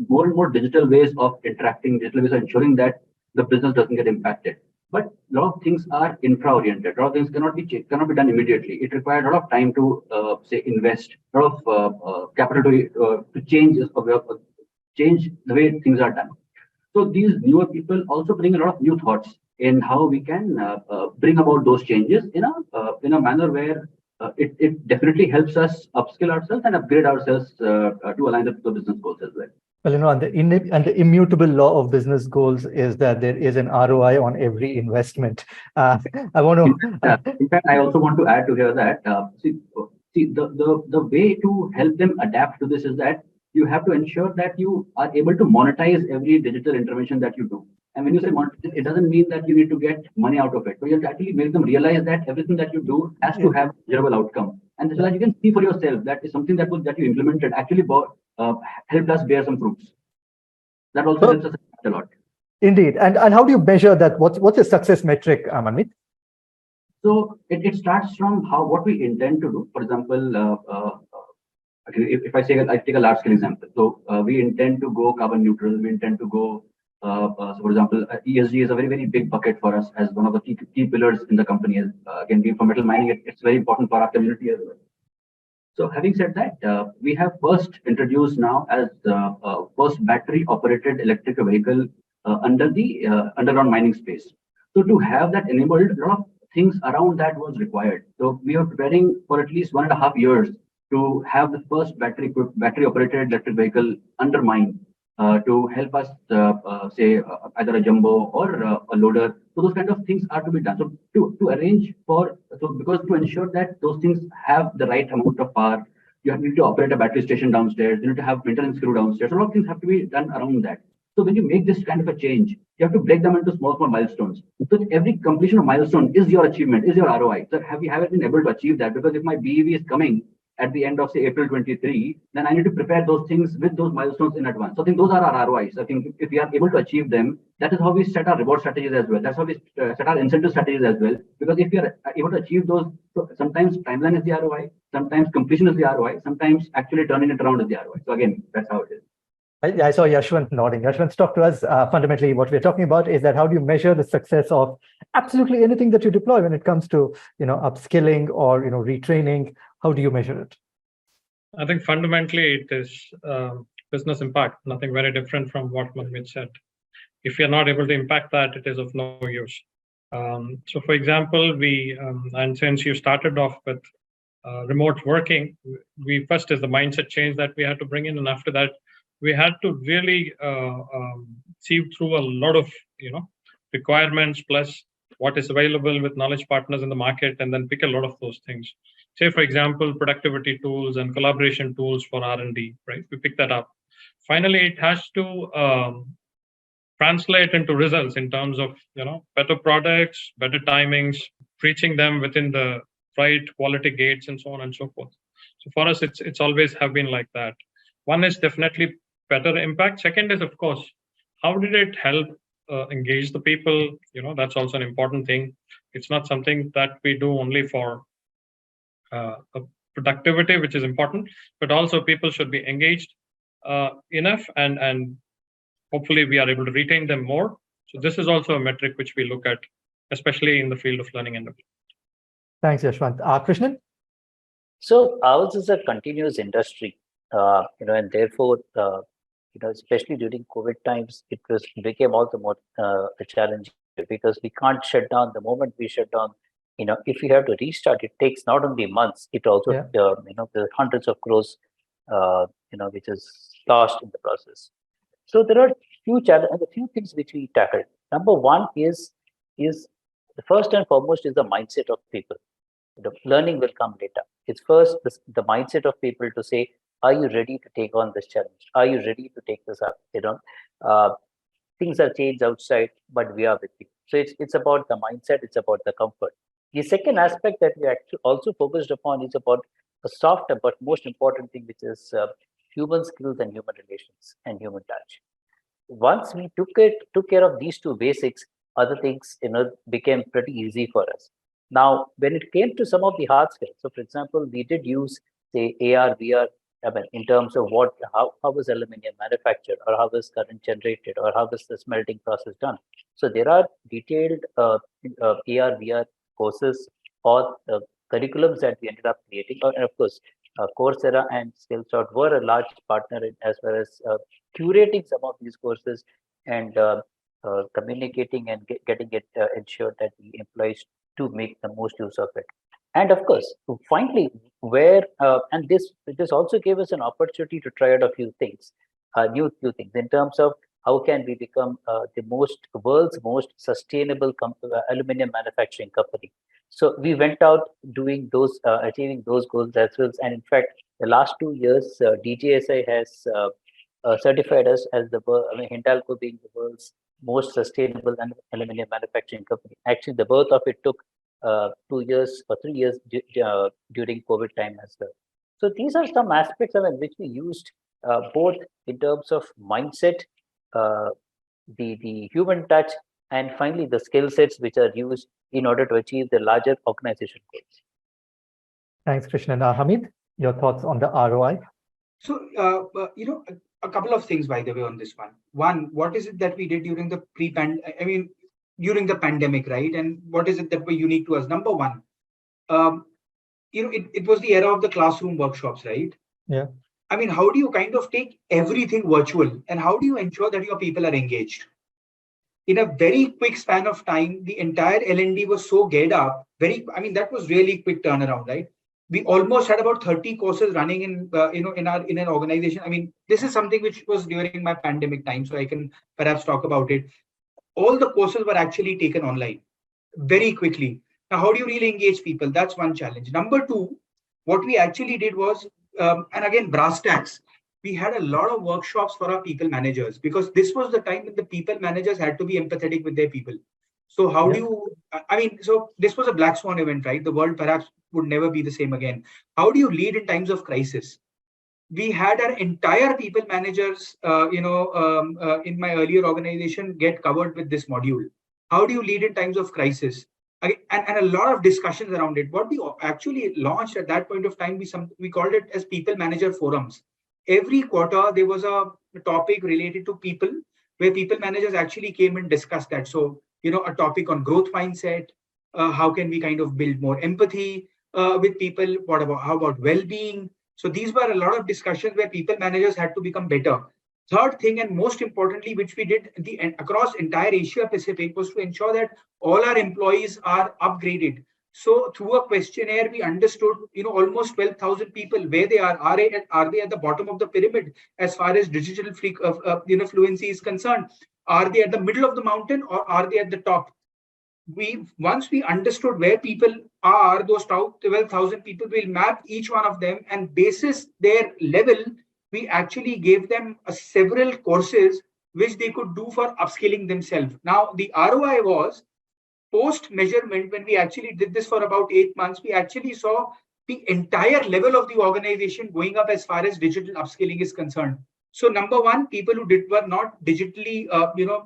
more and more digital ways of interacting, digital ways of ensuring that the business doesn't get impacted. But a lot of things are infra-oriented. A lot of things cannot be done immediately. It requires a lot of time to say invest, a lot of capital to change the way things are done. So these newer people also bring a lot of new thoughts in how we can bring about those changes in a manner where it definitely helps us upskill ourselves and upgrade ourselves to align with the business goals as well. Well, and the immutable law of business goals is that there is an ROI on every investment. I want to. In fact, I also want to add to here that see the way to help them adapt to this is that you have to ensure that you are able to monetize every digital intervention that you do. And when you say monetize, it doesn't mean that you need to get money out of it, but you have to actually make them realize that everything that you do has to have a measurable outcome. And so that you can see for yourself that is something that you implemented actually helped us bear some fruits. That also helps us a lot. Indeed. And how do you measure that? What's a success metric, Manmeet? So it starts from what we intend to do. For example, if I take a large scale example, so we intend to go carbon neutral. We intend to go, so for example, ESG is a very, very big bucket for us as one of the key pillars in the company. Again, being from metal mining, it's very important for our community as well. So having said that, we have first introduced now as the first battery operated electric vehicle under the underground mining space. So to have that enabled, a lot of things around that was required. So we are preparing for at least 1.5 years to have the first battery operated electric vehicle under mine to help us say either a jumbo or a loader. So those kind of things are to be done. So to arrange for, because to ensure that those things have the right amount of power, you need to operate a battery station downstairs, you need to have maintenance crew downstairs. A lot of things have to be done around that. So when you make this kind of a change, you have to break them into small milestones. So every completion of milestone is your achievement, is your ROI. So have you been able to achieve that? Because if my BEV is coming at the end of say April 23, then I need to prepare those things with those milestones in advance. So I think those are our ROIs. I think if we are able to achieve them, that is how we set our reward strategies as well. That's how we set our incentive strategies as well. Because if we are able to achieve those, so sometimes timeline is the ROI, sometimes completion is the ROI, sometimes actually turning it around is the ROI. So again, that's how it is. I saw Yashwant nodding. Yashwant, talk to us. Fundamentally, what we're talking about is that how do you measure the success of absolutely anything that you deploy when it comes to upskilling or retraining? How do you measure it? I think fundamentally it is business impact. Nothing very different from what Manmeet said. If you're not able to impact that, it is of no use. So, for example, and since you started off with remote working, we first is the mindset change that we had to bring in, and after that, we had to really see through a lot of requirements plus what is available with knowledge partners in the market, and then pick a lot of those things. Say, for example, productivity tools and collaboration tools for R&D, right? We pick that up. Finally, it has to translate into results in terms of better products, better timings, reaching them within the right quality gates, and so on and so forth. So for us, it's always have been like that. One is definitely better impact. Second is, of course, how did it help engage the people? That's also an important thing. It's not something that we do only for productivity, which is important, but also people should be engaged enough, and hopefully we are able to retain them more. So this is also a metric which we look at, especially in the field of learning and development. Thanks, Yashwant. Krishnan? So ours is a continuous industry, and therefore, especially during COVID times, became all the more a challenge because we can't shut down the moment we shut down. If you have to restart, it takes not only months, it also, Yeah. the hundreds of crores, which is lost in the process. So there are few challenges and a few things which we tackled. Number one is the first and foremost is the mindset of people. The learning will come later. It's first the mindset of people to say, are you ready to take on this challenge? Are you ready to take this up? Uh, Things are changed outside, but we are with you. So it's about the mindset, it's about the comfort. The second aspect that we actually also focused upon is about a softer but most important thing, which is human skills and human relations and human touch. Once we took care of these two basics, other things became pretty easy for us. Now, when it came to some of the hard skills, so for example, we did use say AR, VR, mean, in terms of how was aluminum manufactured, or how was current generated, or how was the smelting process done. So there are detailed AR, VR courses or curriculums that we ended up creating, and of course, Coursera and Skillshare were a large partner as far as curating some of these courses and communicating and getting it ensured that the employees to make the most use of it. And of course, finally, and this also gave us an opportunity to try out a few things, new things in terms of how can we become the world's most sustainable aluminum manufacturing company. So we went out doing achieving those goals as well. And in fact, the last 2 years, DJSI has certified us as Hindalco being the world's most sustainable aluminum manufacturing company. Actually, the birth of it took 2 years or 3 years during COVID time as well. So these are some aspects which we used both in terms of mindset, uh, the human touch, and finally the skill sets which are used in order to achieve the larger organization goals. Thanks, Krishnan. Hamid, your thoughts on the ROI? So, a couple of things, by the way, on this one. One, what is it that we did during the during the pandemic, right? And what is it that were unique to us? Number one, it was the era of the classroom workshops, right? Yeah. I mean, how do you kind of take everything virtual, and how do you ensure that your people are engaged? In a very quick span of time, the entire L&D was so geared up. That was really quick turnaround, right? We almost had about 30 courses running in an organization. I mean, this is something which was during my pandemic time, so I can perhaps talk about it. All the courses were actually taken online very quickly. Now, how do you really engage people? That's one challenge. Number two, what we actually did was, and again, brass tacks, we had a lot of workshops for our people managers, because this was the time when the people managers had to be empathetic with their people. So how do you, so this was a black swan event, right? The world perhaps would never be the same again. How do you lead in times of crisis? We had our entire people managers, in my earlier organization get covered with this module. How do you lead in times of crisis? And a lot of discussions around it. What we actually launched at that point of time, we called it as people manager forums. Every quarter, there was a topic related to people, where people managers actually came and discussed that. So, a topic on growth mindset, how can we kind of build more empathy with people? How about well-being? So these were a lot of discussions where people managers had to become better. Third thing, and most importantly, which we did across entire Asia Pacific, was to ensure that all our employees are upgraded. So through a questionnaire, we understood, almost 12,000 people where they are. Are they at the bottom of the pyramid as far as digital fluency is concerned? Are they at the middle of the mountain, or are they at the top? Once we understood where people are, those 12,000 people, will map each one of them, and basis their level, we actually gave them several courses which they could do for upskilling themselves. Now, the ROI was post measurement. When we actually did this for about 8 months, we actually saw the entire level of the organization going up as far as digital upskilling is concerned. So number one, people who were not digitally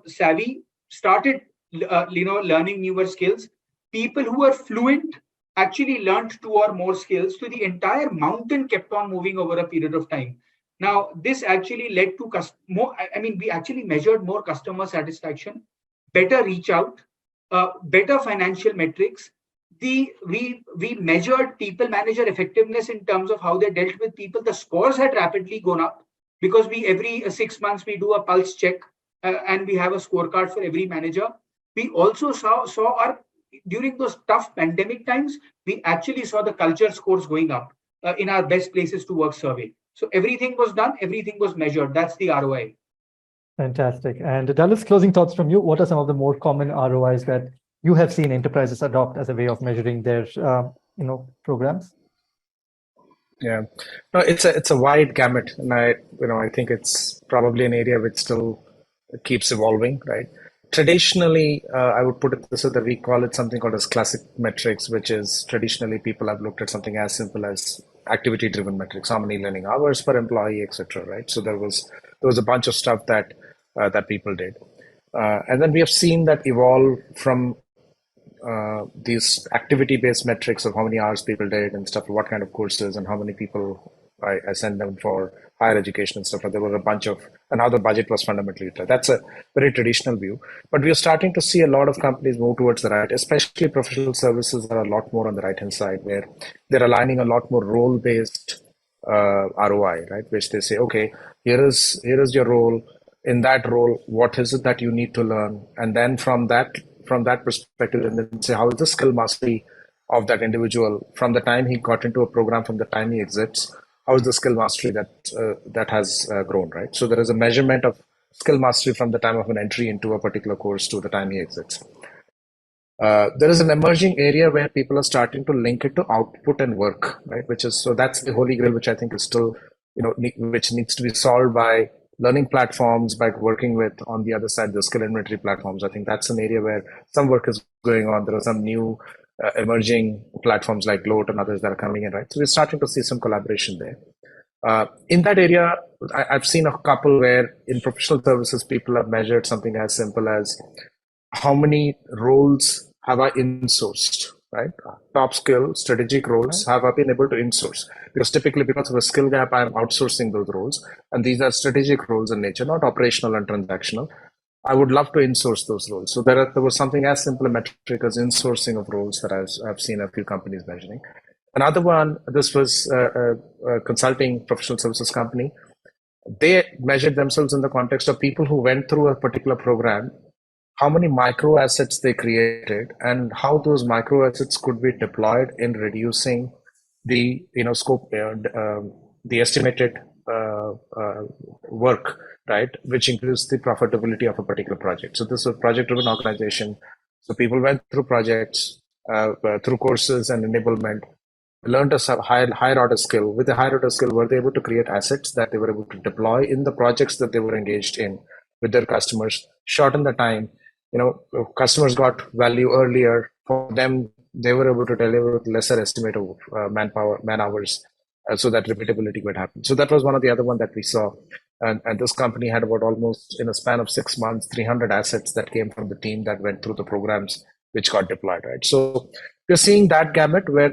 savvy started learning newer skills. People who were fluent actually learned 2 or more skills. So the entire mountain kept on moving over a period of time. Now, this actually led to more. We actually measured more customer satisfaction, better reach out, better financial metrics, we measured people manager effectiveness in terms of how they dealt with people. The scores had rapidly gone up because we every 6 months we do a pulse check and we have a scorecard for every manager. We also saw our during those tough pandemic times, we actually saw the culture scores going up in our best places to work survey. So everything was done, everything was measured. That's the ROI. Fantastic. And Dallas, closing thoughts from you. What are some of the more common ROIs that you have seen enterprises adopt as a way of measuring their, programs? Yeah, no, it's a wide gamut, and I think it's probably an area which still keeps evolving, right? Traditionally, I would put it this way, that we call it something called as classic metrics, which is traditionally people have looked at something as simple as activity-driven metrics, how many learning hours per employee, etc. Right? So there was a bunch of stuff that people did, and then we have seen that evolve from these activity-based metrics of how many hours people did and stuff, what kind of courses and how many people I sent them for higher education and stuff. There were a bunch of, and how the budget was fundamentally utilized. That's a very traditional view. But we are starting to see a lot of companies move towards the right, especially professional services are a lot more on the right-hand side, where they're aligning a lot more role-based ROI, right? Which they say, okay, here is your role. In that role, what is it that you need to learn? And then from that perspective, and then say, how is the skill mastery of that individual from the time he got into a program, from the time he exits? How is the skill mastery that has grown, right? So there is a measurement of skill mastery from the time of an entry into a particular course to the time he exits. There is an emerging area where people are starting to link it to output and work, right? So that's the holy grail, which I think is still, which needs to be solved by learning platforms, by working with, on the other side, the skill inventory platforms. I think that's an area where some work is going on. There are some new emerging platforms like Gloat and others that are coming in, right? So we're starting to see some collaboration there. In that area, I've seen a couple where in professional services, people have measured something as simple as how many roles have I insourced, right? Top skill, strategic roles have I been able to insource? Because typically, because of a skill gap, I'm outsourcing those roles. And these are strategic roles in nature, not operational and transactional. I would love to insource those roles. So there was something as simple a metric as insourcing of roles that I've seen a few companies measuring. Another one, this was a consulting professional services company. They measured themselves in the context of people who went through a particular program, how many micro assets they created, and how those micro assets could be deployed in reducing the scope, the estimated work, right, which increases the profitability of a particular project. So this was a project-driven organization. So people went through projects, through courses and enablement, learned a higher order skill. With a higher order skill, were they able to create assets that they were able to deploy in the projects that they were engaged in with their customers, shorten the time. Customers got value earlier. For them, they were able to deliver with lesser estimate of man hours, so that repeatability would happen. So that was one of the other one that we saw. And this company had about almost, in a span of 6 months, 300 assets that came from the team that went through the programs which got deployed, right? So we're seeing that gamut where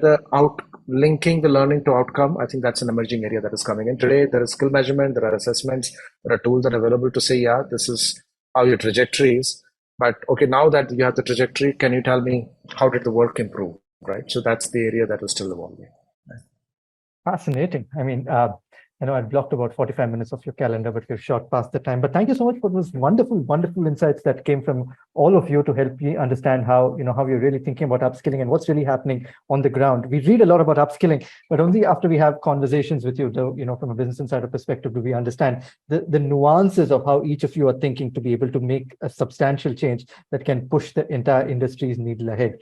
linking the learning to outcome. I think that's an emerging area that is coming in. Today, there is skill measurement, there are assessments, there are tools that are available to say, yeah, this is how your trajectory is. But okay, now that you have the trajectory, can you tell me how did the work improve, right? So that's the area that is still evolving. Fascinating. I mean, I'd blocked about 45 minutes of your calendar, but we've shot past the time. But thank you so much for those wonderful, wonderful insights that came from all of you to help me understand how you're really thinking about upskilling and what's really happening on the ground. We read a lot about upskilling, but only after we have conversations with you, from a Business Insider perspective, do we understand the nuances of how each of you are thinking to be able to make a substantial change that can push the entire industry's needle ahead.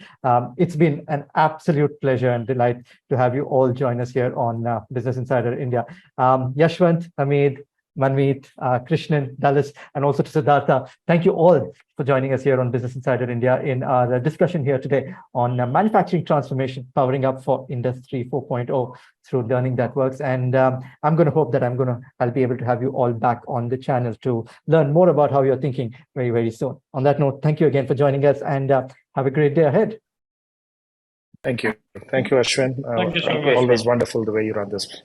It's been an absolute pleasure and delight to have you all join us here on Business Insider India. Yashwant, Hamid, Manmeet, Krishnan, Dallas, and also to Siddhartha. Thank you all for joining us here on Business Insider India in our discussion here today on manufacturing transformation, powering up for Industry 4.0 through learning that works. And I'm going to hope that I'll be able to have you all back on the channel to learn more about how you're thinking very, very soon. On that note, thank you again for joining us and have a great day ahead. Thank you. Thank you, Ashwin. Thank you so much. Always wonderful the way you run this.